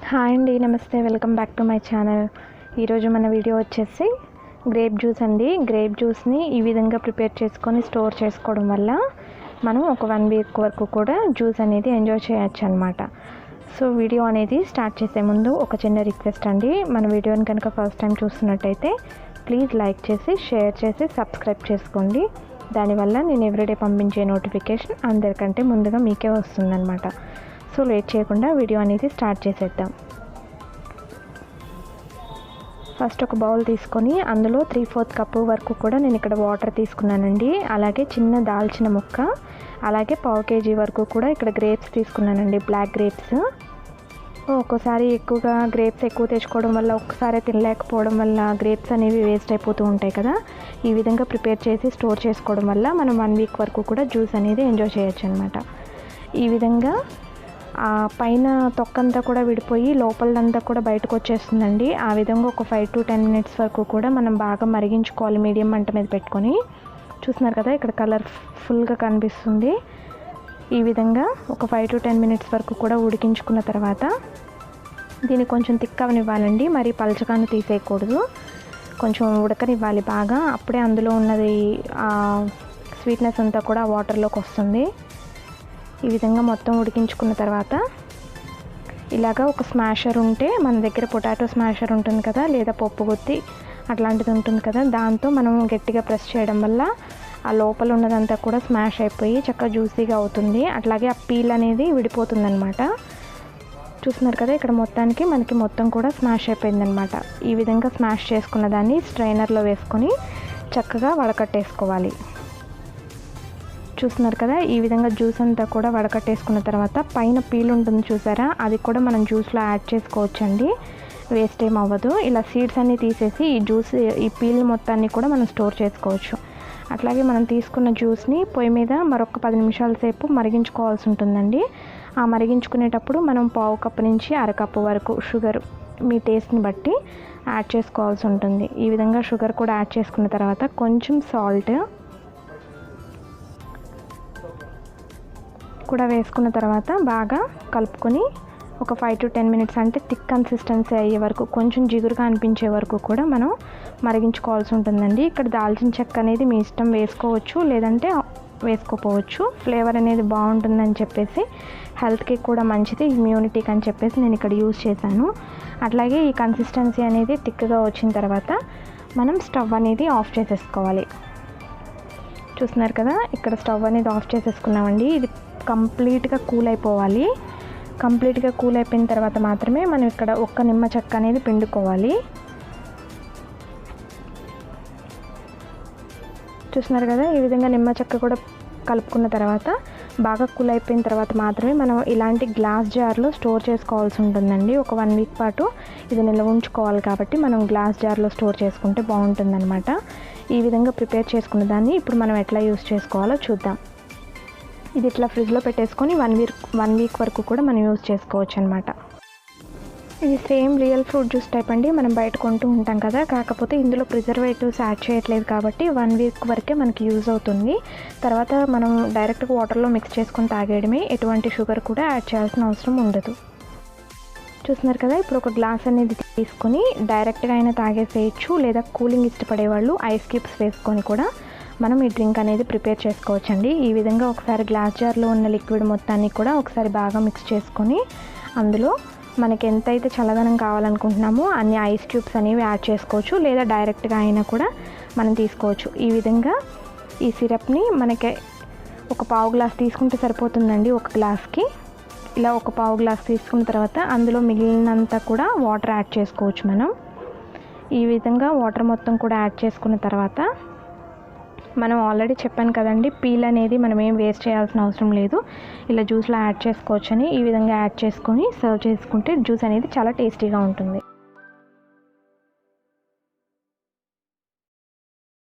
Hi అండి, నమస్తే. Welcome back to my channel. ఈరోజు మన వీడియో వచ్చేసి గ్రేప్ జ్యూస్ అండి. గ్రేప్ జ్యూస్ని ఈ విధంగా ప్రిపేర్ చేసుకొని స్టోర్ చేసుకోవడం వల్ల మనం ఒక 1 వీక్ వరకు కూడా జ్యూస్ అనేది ఎంజాయ్ చేయొచ్చు అనమాట. సో వీడియో అనేది స్టార్ట్ చేసే ముందు ఒక చిన్న రిక్వెస్ట్ అండి. మన వీడియోని కనుక ఫస్ట్ టైం చూస్తున్నట్టయితే ప్లీజ్ లైక్ చేసి, షేర్ చేసి, సబ్స్క్రైబ్ చేసుకోండి. దానివల్ల నేను ఎవ్రీడే పంపించే నోటిఫికేషన్ అందరికంటే ముందుగా మీకే వస్తుందన్నమాట. సో లేట్ చేయకుండా వీడియో అనేది స్టార్ట్ చేసేద్దాం. ఫస్ట్ ఒక బౌల్ తీసుకొని అందులో 3/4 కప్పు వరకు కూడా నేను ఇక్కడ వాటర్ తీసుకున్నానండి. అలాగే చిన్న దాల్చిన ముక్క, అలాగే 1/2 kg వరకు కూడా ఇక్కడ గ్రేప్స్ తీసుకున్నానండి, బ్లాక్ గ్రేప్స్. ఒక్కోసారి ఎక్కువగా గ్రేప్స్ ఎక్కువ తెచ్చుకోవడం వల్ల ఒక్కసారి తినలేకపోవడం వల్ల గ్రేప్స్ అనేవి వేస్ట్ అయిపోతూ ఉంటాయి కదా. ఈ విధంగా ప్రిపేర్ చేసి స్టోర్ చేసుకోవడం వల్ల మనం 1 వీక్ వరకు కూడా జ్యూస్ అనేది ఎంజాయ్ చేయొచ్చు అనమాట. ఈ విధంగా పైన తొక్కంతా కూడా విడిపోయి లోపలంతా కూడా బయటకు వచ్చేస్తుందండి. ఆ విధంగా ఒక 5 to 10 minutes వరకు కూడా మనం బాగా మరిగించుకోవాలి మీడియం మంట మీద పెట్టుకొని. చూస్తున్నారు కదా, ఇక్కడ కలర్ ఫుల్గా కనిపిస్తుంది. ఈ విధంగా ఒక 5 to 10 minutes వరకు కూడా ఉడికించుకున్న తర్వాత దీన్ని కొంచెం తిక్కవనివ్వాలండి. మరి పలచగాను తీసేయకూడదు, కొంచెం ఉడకనివ్వాలి బాగా. అప్పుడే అందులో ఉన్నది స్వీట్నెస్ అంతా కూడా వాటర్లోకి వస్తుంది. ఈ విధంగా మొత్తం ఉడికించుకున్న తర్వాత ఇలాగా ఒక స్మాషర్ ఉంటే, మన దగ్గర పొటాటో స్మాషర్ ఉంటుంది కదా, లేదా పప్పు గుత్తి అట్లాంటిది ఉంటుంది కదా, దాంతో మనం గట్టిగా ప్రెస్ చేయడం వల్ల ఆ లోపల ఉన్నదంతా కూడా స్మాష్ అయిపోయి చక్కగా జ్యూసీగా అవుతుంది. అట్లాగే ఆ పీల్ అనేది విడిపోతుంది అనమాట. చూస్తున్నారు కదా, ఇక్కడ మొత్తానికి మనకి మొత్తం కూడా స్మాష్ అయిపోయిందనమాట. ఈ విధంగా స్మాష్ చేసుకున్న దాన్ని స్ట్రైనర్లో వేసుకొని చక్కగా వడకట్టేసుకోవాలి. చూస్తున్నారు కదా, ఈ విధంగా జ్యూస్ అంతా కూడా వడకట్టేసుకున్న తర్వాత పైన పీల్ ఉంటుంది చూసారా, అది కూడా మనం జ్యూస్లో యాడ్ చేసుకోవచ్చండి, వేస్ట్ ఏం అవ్వదు. ఇలా సీడ్స్ అన్నీ తీసేసి ఈ పీల్ మొత్తాన్ని కూడా మనం స్టోర్ చేసుకోవచ్చు. అట్లాగే మనం తీసుకున్న జ్యూస్ని పొయ్యి మీద మరొక 10 నిమిషాల సేపు మరిగించుకోవాల్సి ఉంటుందండి. ఆ మరిగించుకునేటప్పుడు మనం 1/2 కప్పు నుంచి 1/2 కప్పు వరకు షుగర్ మీ టేస్ట్ని బట్టి యాడ్ చేసుకోవాల్సి ఉంటుంది. ఈ విధంగా షుగర్ కూడా యాడ్ చేసుకున్న తర్వాత కొంచెం సాల్ట్ కూడా వేసుకున్న తర్వాత బాగా కలుపుకొని ఒక 5 to 10 minutes, అంటే థిక్ కన్సిస్టెన్సీ అయ్యే వరకు, కొంచెం జిగురుగా అనిపించే వరకు కూడా మనం మరిగించుకోవాల్సి ఉంటుందండి. ఇక్కడ దాల్చిన చెక్క అనేది మీ ఇష్టం, వేసుకోవచ్చు లేదంటే వేసుకోపోవచ్చు. ఫ్లేవర్ అనేది బాగుంటుందని చెప్పేసి, హెల్త్కి కూడా మంచిది, ఇమ్యూనిటీకి అని చెప్పేసి నేను ఇక్కడ యూజ్ చేశాను. అట్లాగే ఈ కన్సిస్టెన్సీ అనేది థిక్గా వచ్చిన తర్వాత మనం స్టవ్ అనేది ఆఫ్ చేసేసుకోవాలి. చూస్తున్నారు కదా, ఇక్కడ స్టవ్ అనేది ఆఫ్ చేసేసుకున్నామండి. ఇది కంప్లీట్గా కూల్ అయిపోవాలి. కంప్లీట్గా కూల్ అయిపోయిన తర్వాత మాత్రమే మనం ఇక్కడ ఒక్క నిమ్మ చెక్క అనేది పిండుకోవాలి. చూస్తున్నారు కదా, ఈ విధంగా నిమ్మ చెక్క కూడా కలుపుకున్న తర్వాత బాగా కూల్ అయిపోయిన తర్వాత మాత్రమే మనం ఇలాంటి గ్లాస్ జార్లో స్టోర్ చేసుకోవాల్సి ఉంటుందండి. ఒక 1 వీక్ పాటు ఇది నిల్వ ఉంచుకోవాలి కాబట్టి మనం గ్లాస్ జార్లో స్టోర్ చేసుకుంటే బాగుంటుందన్నమాట. ఈ విధంగా ప్రిపేర్ చేసుకున్న దాన్ని ఇప్పుడు మనం ఎట్లా యూస్ చేసుకోవాలో చూద్దాం. ఇది ఇట్లా ఫ్రిడ్జ్లో పెట్టేసుకొని 1 వీక్ వరకు కూడా మనం యూజ్ చేసుకోవచ్చు అనమాట. ఇది same real fruit juice type అండి, మనం బయట కొంటూ ఉంటాం కదా. కాకపోతే ఇందులో ప్రిజర్వేటివ్స్ యాడ్ చేయట్లేదు కాబట్టి 1 వీక్ వరకే మనకి యూజ్ అవుతుంది. తర్వాత మనం డైరెక్ట్గా వాటర్లో మిక్స్ చేసుకొని తాగేయడమే, ఎటువంటి షుగర్ కూడా యాడ్ చేయాల్సిన అవసరం ఉండదు. చూస్తున్నారు కదా, ఇప్పుడు ఒక గ్లాస్ అనేది తీసుకొని డైరెక్ట్గా అయినా తాగేసేయచ్చు, లేదా కూలింగ్ ఇష్టపడే వాళ్ళు ఐస్ క్యూబ్స్ వేసుకొని కూడా మనం ఈ డ్రింక్ అనేది ప్రిపేర్ చేసుకోవచ్చండి. ఈ విధంగా ఒకసారి గ్లాస్ జార్లో ఉన్న లిక్విడ్ మొత్తాన్ని కూడా ఒకసారి బాగా మిక్స్ చేసుకొని అందులో మనకి ఎంతైతే చల్లదనం కావాలనుకుంటున్నామో అన్ని ఐస్ క్యూబ్స్ అనేవి యాడ్ చేసుకోవచ్చు, లేదా డైరెక్ట్గా అయినా కూడా మనం తీసుకోవచ్చు. ఈ విధంగా ఈ సిరప్ని మనకి ఒక 1/2 గ్లాస్ తీసుకుంటే సరిపోతుందండి ఒక గ్లాస్కి. ఇలా ఒక 1/2 గ్లాస్ తీసుకున్న తర్వాత అందులో మిగిలినంత కూడా వాటర్ యాడ్ చేసుకోవచ్చు మనం. ఈ విధంగా వాటర్ మొత్తం కూడా యాడ్ చేసుకున్న తర్వాత మనం ఆల్రెడీ చెప్పాను కదండి, పీల్ అనేది మనం ఏం వేస్ట్ చేయాల్సిన అవసరం లేదు, ఇలా జ్యూస్లో యాడ్ చేసుకోవచ్చని. ఈ విధంగా యాడ్ చేసుకొని సర్వ్ చేసుకుంటే జ్యూస్ అనేది చాలా టేస్టీగా ఉంటుంది.